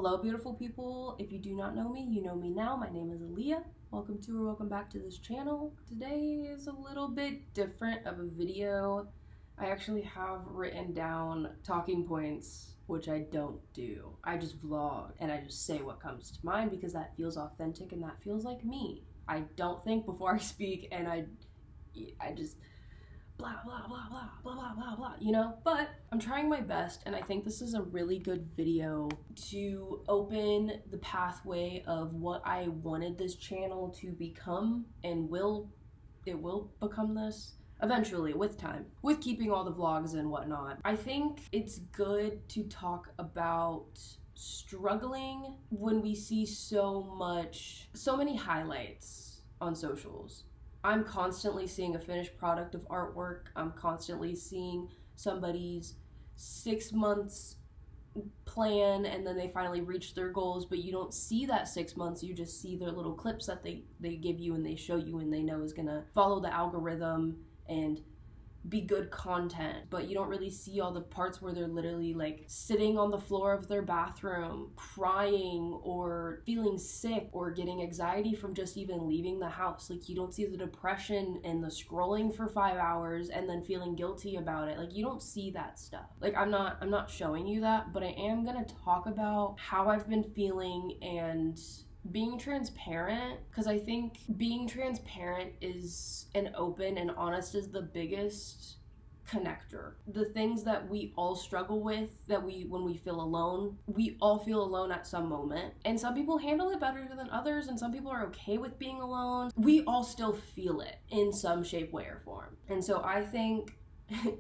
Hello, beautiful people. If you do not know me, you know me now. My name is Aaliyah. Welcome to or welcome back to this channel. Today is a little bit different of a video. I actually have written down talking points, which I don't do. I just vlog and I just say what comes to mind because that feels authentic and that feels like me. I don't think before I speak, and I just blah blah blah blah blah blah blah blah, you know? But I'm trying my best, and I think this is a really good video to open the pathway of what I wanted this channel to become, and it will become this eventually with time, with keeping all the vlogs and whatnot. I think it's good to talk about struggling when we see so many highlights on socials. I'm constantly seeing a finished product of artwork. I'm constantly seeing somebody's 6 months plan and then they finally reach their goals, but you don't see that 6 months. You just see their little clips that they give you and they show you and they know is gonna follow the algorithm and be good content, but you don't really see all the parts where they're literally like sitting on the floor of their bathroom crying or feeling sick or getting anxiety from just even leaving the house. Like, you don't see the depression and the scrolling for 5 hours and then feeling guilty about it. Like, you don't see that stuff. Like, I'm not showing you that, but I am gonna talk about how I've been feeling and being transparent, because I think being transparent is and open and honest is the biggest connector. The things that we all struggle with, when we feel alone, we all feel alone at some moment, and some people handle it better than others, and some people are okay with being alone. We all still feel it in some shape, way, or form, and so I think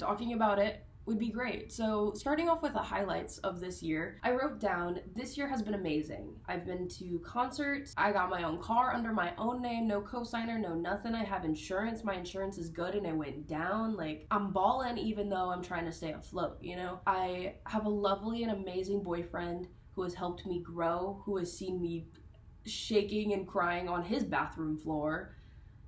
talking about it would be great. So starting off with the highlights of this year, I wrote down, this year has been amazing. I've been to concerts, I got my own car under my own name, no cosigner, no nothing. I have insurance, my insurance is good and it went down. Like, I'm ballin' even though I'm trying to stay afloat, you know? I have a lovely and amazing boyfriend who has helped me grow, who has seen me shaking and crying on his bathroom floor,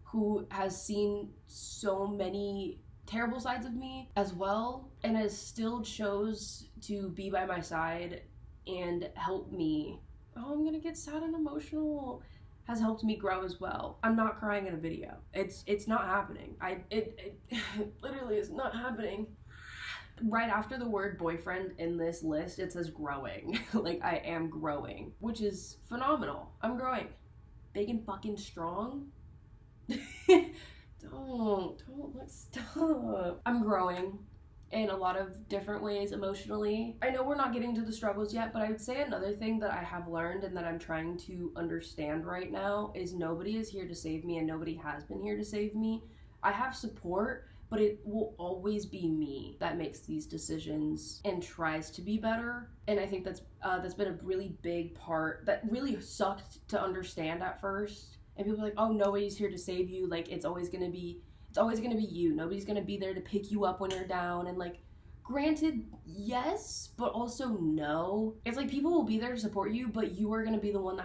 who has seen so many terrible sides of me as well, and has still chose to be by my side and help me. Oh, I'm gonna get sad and emotional. Has helped me grow as well. I'm not crying in a video. It's not happening. It literally is not happening. Right after the word boyfriend in this list, it says growing. Like, I am growing, which is phenomenal. I'm growing. Big and fucking strong. Let's stop. I'm growing in a lot of different ways emotionally. I know we're not getting to the struggles yet, but I would say another thing that I have learned and that I'm trying to understand right now is nobody is here to save me and nobody has been here to save me. I have support, but it will always be me that makes these decisions and tries to be better. And I think that's been a really big part that really sucked to understand at first. And people are like, oh, nobody's here to save you. Like, it's always gonna be you. Nobody's gonna be there to pick you up when you're down. And like, granted, yes, but also no. It's like, people will be there to support you, but you are gonna be the one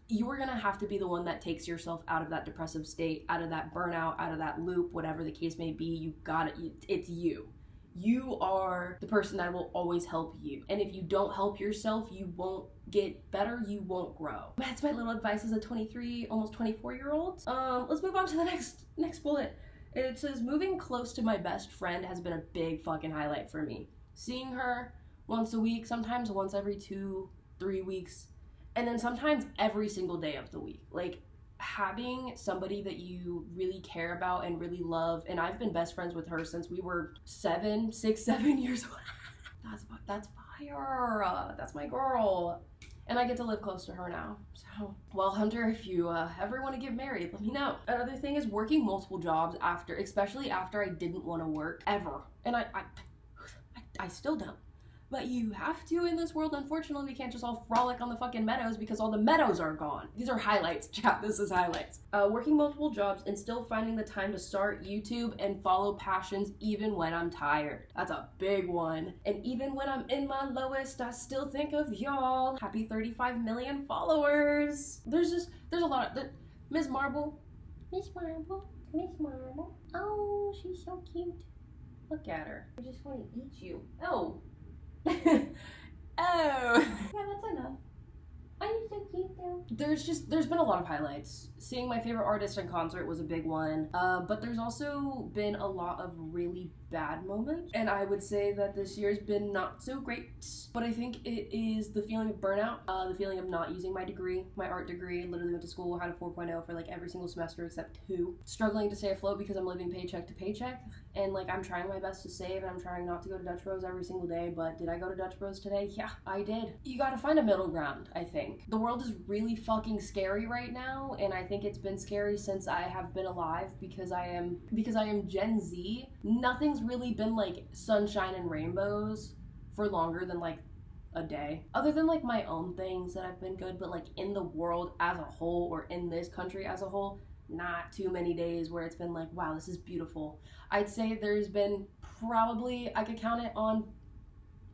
you are gonna have to be the one that takes yourself out of that depressive state, out of that burnout, out of that loop, whatever the case may be. It's you. You are the person that will always help you. And if you don't help yourself, you won't get better, you won't grow. That's my little advice as a 23, almost 24-year-old. Let's move on to the next bullet. It says, moving close to my best friend has been a big fucking highlight for me. Seeing her once a week, sometimes once every 2-3 weeks, and then sometimes every single day of the week. Like, having somebody that you really care about and really love, and I've been best friends with her since we were 7 years old. That's fire. That's my girl. And I get to live close to her now. So, well, Hunter, if you ever want to get married, let me know. Another thing is working multiple jobs especially after I didn't want to work ever. And I still don't. But you have to in this world. Unfortunately, we can't just all frolic on the fucking meadows because all the meadows are gone. These are highlights, chat. This is highlights. Working multiple jobs and still finding the time to start YouTube and follow passions even when I'm tired. That's a big one. And even when I'm in my lowest, I still think of y'all. Happy 35 million followers. There's a lot of... Miss Marble. Oh, she's so cute. Look at her. I just want to eat you. Oh. Oh. Yeah, that's enough. Are you so cute though? There's been a lot of highlights. Seeing my favorite artist in concert was a big one. But there's also been a lot of really bad moments. And I would say that this year's been not so great. But I think it is the feeling of burnout, the feeling of not using my degree, my art degree. Literally went to school, had a 4.0 for like every single semester except 2. Struggling to stay afloat because I'm living paycheck to paycheck. And like I'm trying my best to save, and I'm trying not to go to Dutch Bros every single day. But did I go to Dutch Bros today? Yeah, I did. You gotta find a middle ground, I think. The world is really fucking scary right now, and I think it's been scary since I have been alive because I am Gen Z. Nothing's really been like sunshine and rainbows for longer than like a day. Other than like my own things that have been good, but like in the world as a whole or in this country as a whole, not too many days where it's been like, wow, this is beautiful. I'd say there's been probably, I could count it on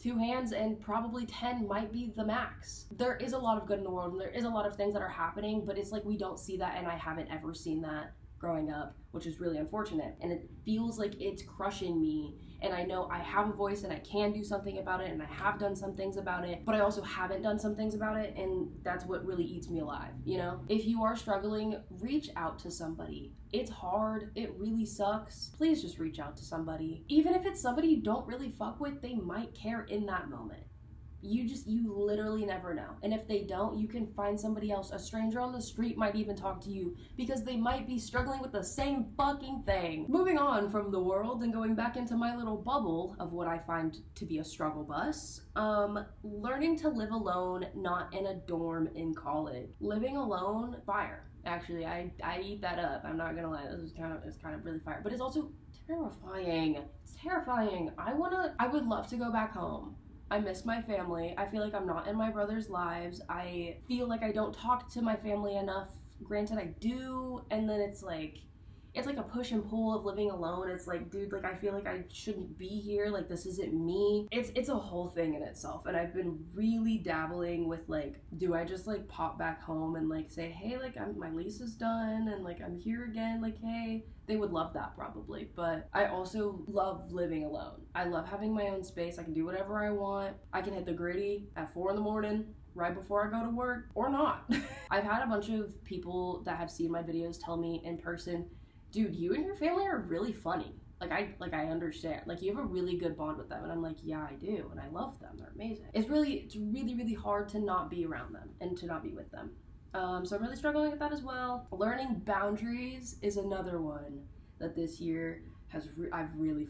2 hands, and probably 10 might be the max. There is a lot of good in the world, and there is a lot of things that are happening, but it's like we don't see that, and I haven't ever seen that growing up, which is really unfortunate. And it feels like it's crushing me, and I know I have a voice and I can do something about it, and I have done some things about it, but I also haven't done some things about it, and that's what really eats me alive, you know? If you are struggling, reach out to somebody. It's hard, it really sucks. Please just reach out to somebody. Even if it's somebody you don't really fuck with, they might care in that moment. You literally never know. And if they don't, you can find somebody else. A stranger on the street might even talk to you because they might be struggling with the same fucking thing. Moving on from the world and going back into my little bubble of what I find to be a struggle bus. Learning to live alone, not in a dorm in college. Living alone, fire. Actually, I eat that up. I'm not gonna lie. It's kind of really fire. But it's also terrifying. It's terrifying. I would love to go back home. I miss my family. I feel like I'm not in my brother's lives. I feel like I don't talk to my family enough. Granted, I do, and then it's like a push and pull of living alone. It's like, dude, like I feel like I shouldn't be here. Like this isn't me. It's a whole thing in itself, and I've been really dabbling with like, do I just like pop back home and like say, hey, like my lease is done and like I'm here again, like hey. They would love that probably, but I also love living alone. I love having my own space. I can do whatever I want. I can hit the gritty at 4 a.m. right before I go to work, or not. I've had a bunch of people that have seen my videos tell me in person, dude, you and your family are really funny. Like I understand. Like you have a really good bond with them, and I'm like, yeah, I do, and I love them. They're amazing. It's really, really hard to not be around them and to not be with them. So I'm really struggling with that as well. Learning boundaries is another one that this year I've really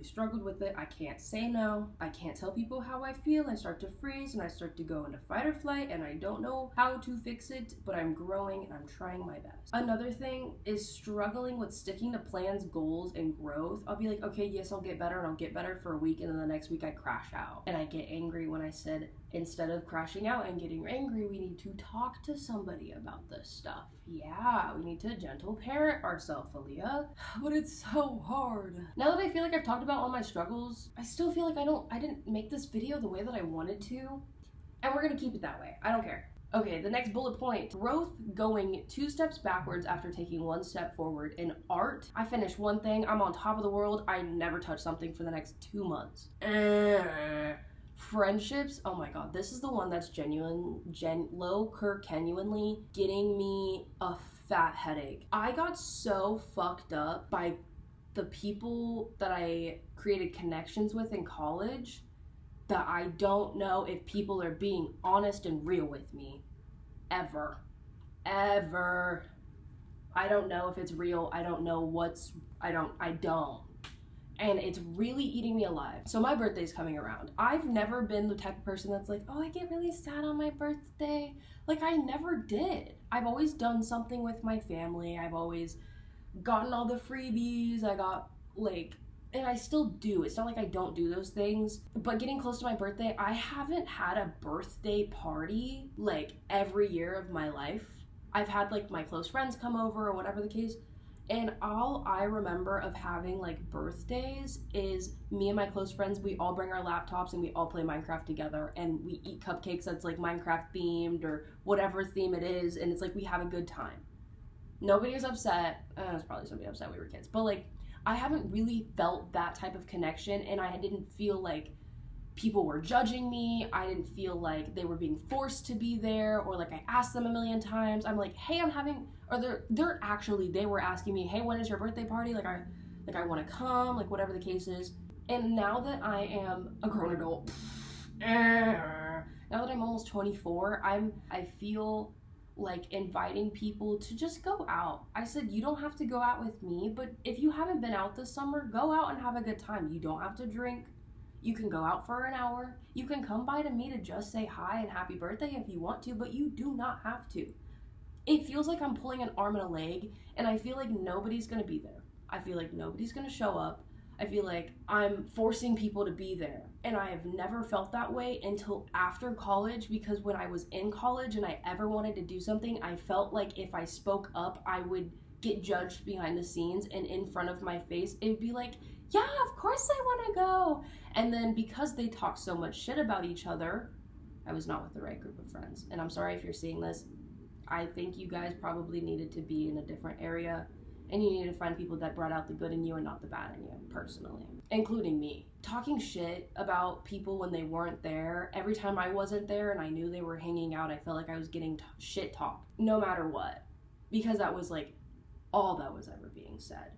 struggled with it. I can't say no. I can't tell people how I feel. I start to freeze and I start to go into fight or flight, and I don't know how to fix it, but I'm growing and I'm trying my best. Another thing is struggling with sticking to plans, goals, and growth. I'll be like, okay, yes, I'll get better, and I'll get better for a week, and then the next week I crash out. And I get angry when I said, instead of crashing out and getting angry, we need to talk to somebody about this stuff. Yeah, we need to gentle parent ourselves, Aaliyah. But it's so hard. Now that I feel like I've talked about all my struggles, I still feel like I didn't make this video the way that I wanted to. And we're gonna keep it that way. I don't care. Okay, the next bullet point. Growth going 2 steps backwards after taking 1 step forward. In art, I finished one thing, I'm on top of the world, I never touch something for the next 2 months. Friendships, oh my god, this is the one that's genuinely getting me a fat headache. I got so fucked up by the people that I created connections with in college that I don't know if people are being honest and real with me. Ever. I don't know if it's real. I don't know I don't. And it's really eating me alive. So my birthday's coming around. I've never been the type of person that's like, oh, I get really sad on my birthday. Like, I never did. I've always done something with my family. I've always gotten all the freebies. I got, like, and I still do. It's not like I don't do those things. But getting close to my birthday, I haven't had a birthday party, like, every year of my life. I've had, like, my close friends come over or whatever the case. And all I remember of having like birthdays is me and my close friends, we all bring our laptops and we all play Minecraft together, and we eat cupcakes that's like Minecraft themed or whatever theme it is, and it's like we have a good time. Nobody is upset. There's probably somebody upset we were kids, but like I haven't really felt that type of connection, and I didn't feel like people were judging me. I didn't feel like they were being forced to be there, or like I asked them a million times. I'm like, hey, I'm having, or they were asking me, hey, when is your birthday party? Like I want to come, like whatever the case is. And now that I am a grown adult, now that I'm almost 24, I feel like inviting people to just go out. I said, you don't have to go out with me, but if you haven't been out this summer, go out and have a good time. You don't have to drink. You can go out for an hour. You can come by to me to just say hi and happy birthday if you want to, but you do not have to. It feels like I'm pulling an arm and a leg, and I feel like nobody's gonna be there. I feel like nobody's gonna show up. I feel like I'm forcing people to be there. And I have never felt that way until after college, because when I was in college and I ever wanted to do something, I felt like if I spoke up, I would get judged behind the scenes, and in front of my face, it'd be like, yeah, of course I want to go. And then because they talk so much shit about each other, I was not with the right group of friends. And I'm sorry if you're seeing this. I think you guys probably needed to be in a different area, and you need to find people that brought out the good in you and not the bad in you, personally, including me. Talking shit about people when they weren't there, every time I wasn't there and I knew they were hanging out, I felt like I was getting shit talked, no matter what, because that was like all that was ever being said.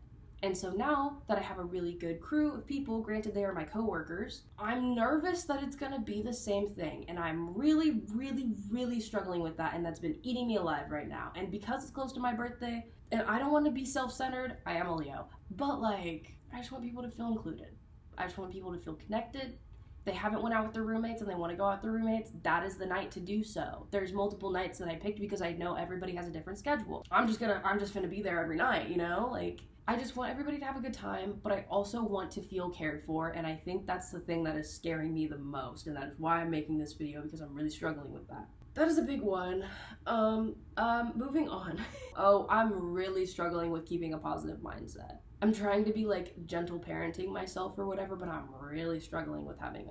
And so now that I have a really good crew of people, granted they are my coworkers, I'm nervous that it's gonna be the same thing. And I'm really, really, really struggling with that, and that's been eating me alive right now. And because it's close to my birthday, and I don't want to be self-centered, I am a Leo, but like, I just want people to feel included. I just want people to feel connected. They haven't went out with their roommates and they want to go out with their roommates, that is the night to do so. There's multiple nights that I picked because I know everybody has a different schedule. I'm just gonna be there every night, you know? Like, I just want everybody to have a good time, but I also want to feel cared for, and I think that's the thing that is scaring me the most, and that is why I'm making this video, because I'm really struggling with that. That is a big one. Moving on. Oh, I'm really struggling with keeping a positive mindset. I'm trying to be like gentle parenting myself or whatever, but I'm really struggling with having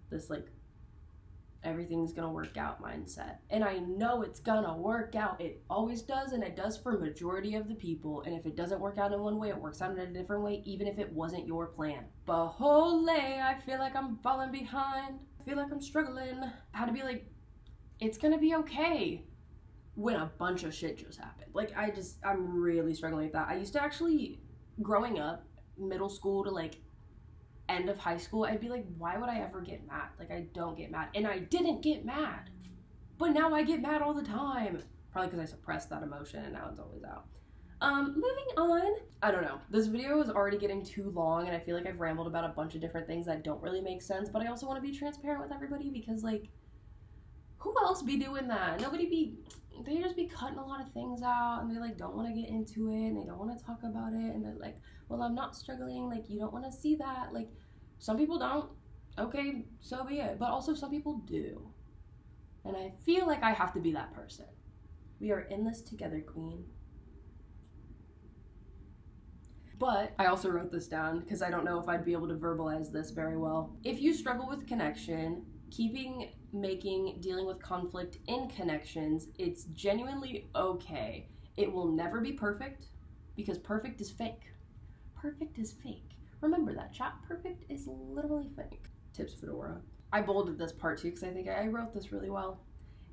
this like everything's gonna work out mindset. And I know it's gonna work out. It always does, and it does for majority of the people. And if it doesn't work out in one way, it works out in a different way, even if it wasn't your plan. But holy, I feel like I'm falling behind. I feel like I'm struggling. How to be like, it's gonna be okay when a bunch of shit just happened. Like, I'm really struggling with that. I used to actually, growing up, middle school to like end of high school, I'd be like, why would I ever get mad? Like, I don't get mad. And I didn't get mad. But now I get mad all the time. Probably because I suppressed that emotion and now it's always out. Moving on. I don't know. This video is already getting too long and I feel like I've rambled about a bunch of different things that don't really make sense, but I also want to be transparent with everybody because, like, who else be doing that? They just be cutting a lot of things out and they like don't want to get into it and they don't want to talk about it and they're like, well, I'm not struggling, like, you don't want to see that. Like, some people don't. Okay, so be it. But also some people do. And I feel like I have to be that person. We are in this together, queen. But I also wrote this down because I don't know if I'd be able to verbalize this very well. If you struggle with connection, dealing with conflict in connections, it's genuinely okay. It will never be perfect because perfect is fake. Perfect is fake. Remember that, chat. Perfect is literally fake. Tips Fedora. I bolded this part too because I think I wrote this really well.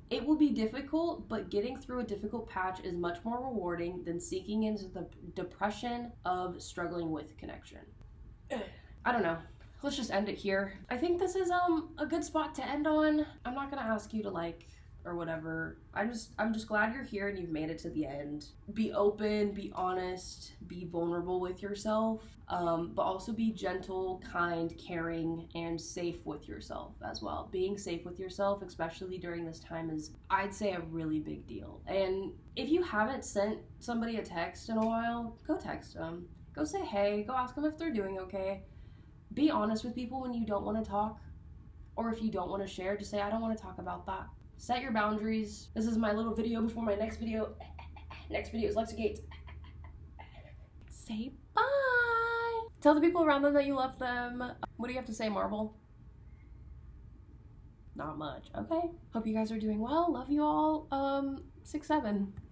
It will be difficult, but getting through a difficult patch is much more rewarding than sinking into the depression of struggling with connection. I don't know. Let's just end it here. I think this is a good spot to end on. I'm not gonna ask you to like or whatever. I'm just glad you're here and you've made it to the end. Be open, be honest, be vulnerable with yourself, but also be gentle, kind, caring, and safe with yourself as well. Being safe with yourself, especially during this time, is, I'd say, a really big deal. And if you haven't sent somebody a text in a while, go text them. Go say hey, go ask them if they're doing okay. Be honest with people when you don't want to talk, or if you don't want to share, just say, I don't want to talk about that. Set your boundaries. This is my little video before my next video. Next video is Lexigate. Say bye. Tell the people around them that you love them. What do you have to say, Marble? Not much. Okay. Hope you guys are doing well. Love you all. 6-7.